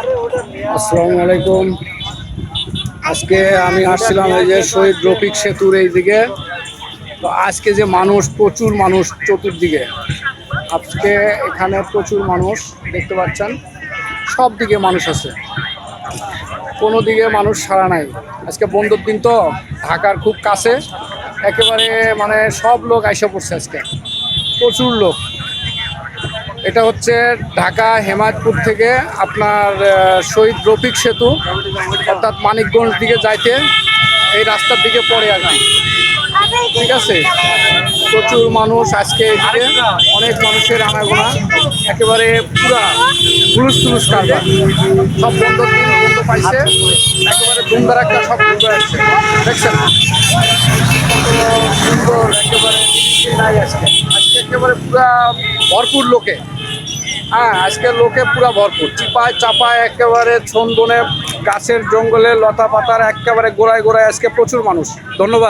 আসসালামু আলাইকুম। আজকে আমি আসছিলাম এই যে শহীদ রফিক সেতুর এই দিকে। তো আজকে যে মানুষ, প্রচুর মানুষ চতুর্দিকে। আজকে এখানে প্রচুর মানুষ দেখতে পাচ্ছেন, সব দিকে মানুষ আছে, কোনো দিকে মানুষ ছাড়া নাই। আজকে বন্ধুর দিন তো, ঢাকার খুব কাছে একেবারে, মানে সব লোক আইসা পড়ছে আজকে, প্রচুর লোক। এটা হচ্ছে ঢাকা হেমায়তপুর থেকে আপনার শহীদ রফিক সেতু, অর্থাৎ মানিকগঞ্জ দিকে যাইতে এই রাস্তার দিকে পড়ে আর কি। ঠিক আছে, প্রচুর মানুষ আজকে এদিকে, অনেক মানুষের আনাগোনা, একেবারে পুরা হুলুস তুলুস কারবার। সব বন্ধ, দিন বন্ধ পাইছে, একেবারে ধুমধার একটা সব ঘুরে আসছে। দেখছেন সুন্দর একেবারে নাই আজকে। আজকে একেবারে পুরা ভরপুর লোকে। হ্যাঁ, আজকে লোকে পুরা ভরপুর, চিপায় চাপায় একেবারে ছন্দনে, গাছের জঙ্গলে লতা পাতার একেবারে গোড়ায় গোড়ায় আজকে প্রচুর মানুষ। ধন্যবাদ।